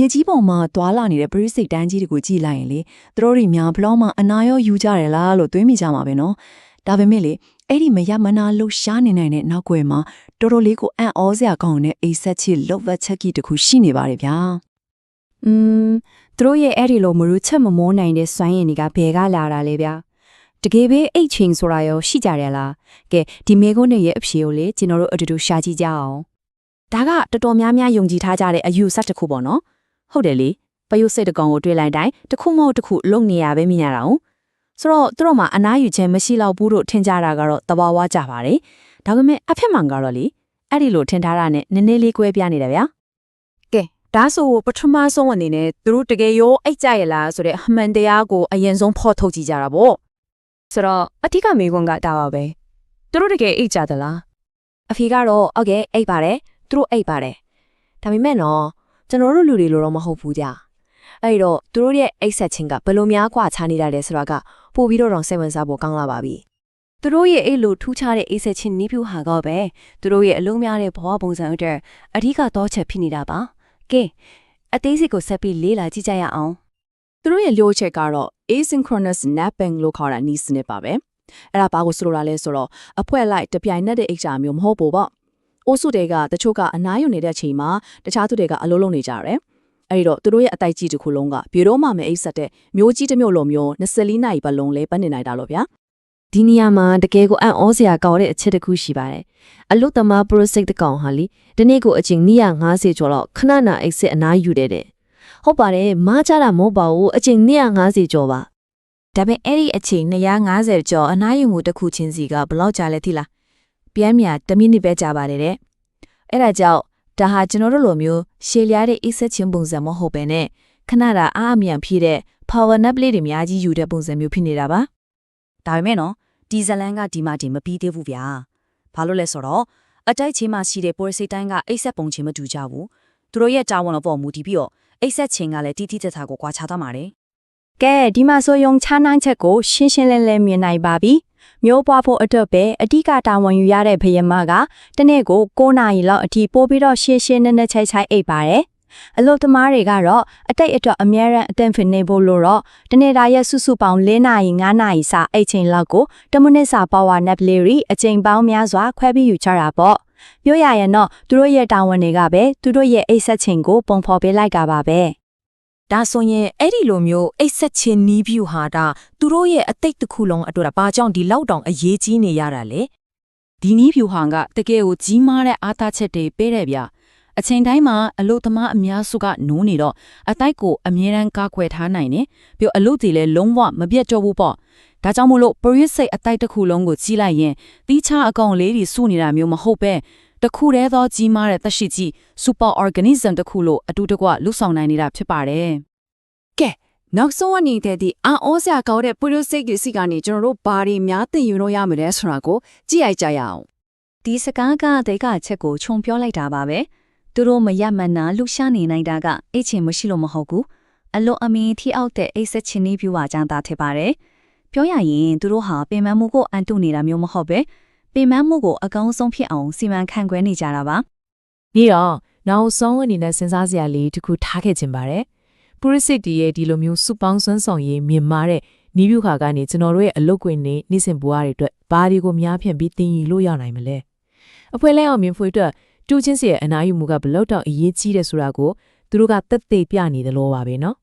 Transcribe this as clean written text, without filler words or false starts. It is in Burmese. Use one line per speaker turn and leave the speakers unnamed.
မြေကြီးပေါ်မှာတွာလာနေတဲ့ပရိစိတ်တန်းကြီးတွေကိုကြည့်လိုက်ရင်လေသူတို့တွေများဘလောက်မှအနာရောယူကြတယ်လားလို့တွေးမိကြမှာပဲနော်ဒါပေမဲ့လေအဲ့ဒီမရမနာလှရှားနေနိုင်တဲ့နောက်ွယ်မှာတော်တော်လေးကိုအံ့ဩစရာကောင်းတဲ့အိဆက်ချစ်လုတ်ဝက်ချက်ကြီးတစ်ခုရှိနေပါတယ်ဗျာ
သူတို့ရဲ့အဲ့ဒီလိုမရူချက်မမောနိုင်တဲ့စွမ်းရည်တွေကဘယ်ကလာတာလဲဗျာတကယ်ပဲအိတ်ချင်းဆိုတာရောရှိကြတယ်လားကဲဒီမေကုန်းရဲ့အဖြေကိုလေကျွန်တော်တို့အတူတူရှာကြည့်ကြအောင်ဒါကတော်တော်များများယုံကြည်ထားကြတဲ့အယူဆတစ်ခုပေါ့နော်ဟုတ်တယ်လေပယုတ်စိတ်တကောင်ကိုတွေးလိုက်တိုင်းတစ်ခုမဟုတ်တစ်ခုလုံနေရပဲမြင်ရတာအောင်ဆိုတော့သူတို့မှာအနားယူခြင်းမရှိတော့ဘူးလို့ထင်ကြတာကတော့တဘာဝကြပါတယ်ဒါပေမဲ့အဖြစ်မှန်ကတော့လေအဲ့ဒီလိုထင်ထားတာနဲ့နည်းနည်းလေးကွဲပြားနေတယ်ဗျာကဲဒါဆိုပထမဆုံးအနေနဲ့သူတို့တကယ်ရောအိတ်ကြရလားဆိုတဲ့အမှန်တရားကိုအရင်ဆုံးဖော်ထုတ်ကြည့်ကြတာပေါ့ဆိုတော့အထက်ကမေကွန်ကတာပါပဲသူတို့တကယ်အိတ်ကြသလားအဖေကတော့ဟုတ်ကဲ့အိတ်ပါတယ်သူတို့အိတ်ပါတယ်ဒါပေမဲ့နော်ကျွန်တော်တို့လူတွေလိုတော့မဟုတ်ဘူးကြအဲ့တော့သူတို့ရဲ့အိတ်ဆက်ခြင်းကဘယ်လိုများกว่าခြားနေတာလဲဆိုတာကပို့ပြီးတော့စိတ်ဝင်စားဖို့ကောင်းလာပါပြီသူတို့ရဲ့အိတ်လိုထူးခြားတဲ့အိတ်ဆက်ခြင်းနည်းပြဟာကပဲသူတို့ရဲ့အလုံးများတဲ့ဘဝပုံစံအတွက်အထက်ကတော့ချက်ဖြစ်နေတာပါကဲအသေးစိတ်ကိုဆက်ပြီးလေးလာကြည့်ကြရအောင်သူတို့ရဲ့လိုချက်ကတော့ asynchronous napping လို့ခေါ်တာနည်းစနစ်ပါပဲအဲ့ဒါဘာကိုဆိုလိုတာလဲဆိုတော့အဖွဲလိုက်တပြိုင်နက်တဲ့အိတ်ချာမျိုးမဟုတ်ဘူးပေါ့အိုးစုတွေကတချို့ကအနားယူနေတဲ့အချိန်မှာတခြားသူတွေကအလုံးလုံးနေကြတယ်အဲ့တော့သူတို့ရဲ့အတိုက်ကြီးတစ်ခုလုံးကဘီတော့မှမအိတ်ဆက်တဲ့မျိုးကြီးတစ်မျိုးလိုမျိုး24နာရီပတ်လုံးလဲပတ်နေနိုင်တာလို့ဗျာဒီနေရာမှာတကယ်ကိုအံ့ဩစရာကောင်းတဲ့အချက်တစ်ခုရှိပါတယ်အလုသမားပရိုစိတ်တကောင်ဟာလေဒီနေ့ကိုအချိန်250ကျော်လောက်ခဏနာအိတ်ဆက်အနားယူတဲ့ဟုတ်ပါတယ်မားကြတာမဟုတ်ပါဘူးအချိန်250ကျော်ပါဒါပေမဲ့အဲ့ဒီအချိန်250ကျော်အနားယူမှုတစ်ခုချင်းစီကဘယ်လောက်ကြာလဲသိလားပြန်မြ10မိနစ်ပဲကြာပါတယ်တဲ့အဲ့ဒါကြောင့်ဒါဟာကျွန်တော်တို့လိုမျိုးရှည်လျားတဲ့အိတ်ဆက်ခြင်းပုံစံမဟုတ်ပဲနဲ့ခဏတာအားအမြန်ဖြည့်တဲ့ power nap လေးတွေအများကြီးယူတဲ့ပုံစံမျိုးဖြစ်နေတာပါဒါပေမဲ့နော်ဒီဇလန်ကဒီမှဒီမပြီးသေးဘူးဗျာဘာလို့လဲဆိုတော့အတိုက်ချင်းမှရှိတဲ့ပေါ်စိတ်တိုင်းကအိတ်ဆက်ပုံချင်းမတူကြဘူးသူတို့ရဲ့တာဝန်အပေါ်မူတည်ပြီးတော့အိတ်ဆက်ချင်းကလည်းတိတိကျကျကိုကွာခြားသွားပါတယ်ကဲဒီမှာဆိုယုံချားနှမ်းချက်ကိုရှင်းရှင်းလင်းလင်းမြင်နိုင်ပါပြီမျိုးပွားဖို့အတွက်ပဲအဓိကတာဝန်ယူရတဲ့ဘယမကတနေ့ကို9နာရီလောက်အထိပို့ပြီးတော့ရှင်းရှင်းနဲ့ချိုက်ချိုက်အိပ်ပါတယ်အလုပ်သမားတွေကတော့အတိတ်အတွက်အများရန်အသင့်ဖြစ်နေဖို့လို့တော့တနေ့တာရဲ့စုစုပေါင်း4နာရီ5နာရီစာအိပ်ချိန်လောက်ကို10မိနစ်စာ power nap လေးရီအချိန်ပေါင်းများစွာခွဲပြီးယူချတာပေါ့ပြောရရင်တော့သူတို့ရဲ့တာဝန်တွေကပဲသူတို့ရဲ့အိပ်ဆက်ချိန်ကိုပုံဖော်ပေးလိုက်တာပါပဲဒါဆိုရင်အဲ့ဒီလိုမျိုးအိတ်ဆက်ချင်းနီးဗျူဟာတာသူတို့ရဲ့အသိတစ်ခုလုံးအတွက်ဘာကြောင့်ဒီလောက်တောင်အရေးကြီးနေရတာလဲဒီနီးဗျူဟာကတကယ်ကိုကြီးမားတဲ့အားသားချက်တွေပေးတယ်ဗျအချိန်တိုင်းမှာအလို့သမားအများစုကနိုးနေတော့အတိုက်ကိုအမြဲတမ်းကားခွဲထားနိုင်တယ်ပြီးအလို့တွေလည်းလုံးဝမပြတ်တော့ဘူးပေါ့ဒါကြောင့်မို့လို့ပရိစိတ်အတိုက်တစ်ခုလုံးကိုကြီးလိုက်ရင်တီးခြားအကောင်လေးတွေစုနေတာမျိုးမဟုတ်ပဲတခုတည်းသောကြီးမားတဲ့သက်ရှိကြီး super organism တစ်ခုလို့အတူတကွလှုပ်ဆောင်နိုင်နေတာဖြစ်ပါတယ်။ကဲနောက်ဆုံးအနေနဲ့ဒီအာဩစရာကောင်းတဲ့ပရိုစိတ်တွေစီကနေကျွန်တော်တို့ဘာတွေများသိယူလို့ရမလဲဆိုတာကိုကြည့်ရိုက်ကြရအောင်။ဒီစကားကတိတ်ကအချက်ကိုခြုံပြောလိုက်တာပါပဲ။သူတို့မရမနာလှရှားနေနိုင်တာကအိတ်ချင်မရှိလို့မဟုတ်ဘူး။အလွန်အမင်းထိအောက်တဲ့အိတ်ဆက်ချင်းနည်းပြပါကြတာထင်ပါတယ်။ပြောရရင်သူတို့ဟာပင်မမှုကိုအန်တုနေတာမျိုးမဟုတ်ပဲပင်မမှုကိုအကောင်းဆုံးဖြစ်အောင်စီမံခန့်ခွဲနေကြတာပါ
။ပြီးတော့နောက်ဆုံးအနေနဲ့စဉ်းစားစရာလေးတစ်ခုထားခဲ့ခြင်းပါတယ်။ပရိစိတ်တီရဲ့ဒီလိုမျိုးစုပေါင်းစွမ်းဆောင်ရေးမြင်မာတဲ့နီးဗျူဟာကနေကျွန်တော်တို့ရဲ့အလုပ်ခွင်နဲ့နေ့စဉ်ဘဝတွေအတွက်ဘာတွေကိုများဖြန့်ပြီးသင်ယူလို့ရနိုင်မလဲ။အဖွဲလဲအောင်မြင်ဖို့အတွက်တူချင်းစီရဲ့အနာယူမှုကဘလောက်တောင်အရေးကြီးတယ်ဆိုတာကိုသူတို့ကသက်သေပြနေတယ်လို့ပါပဲနော်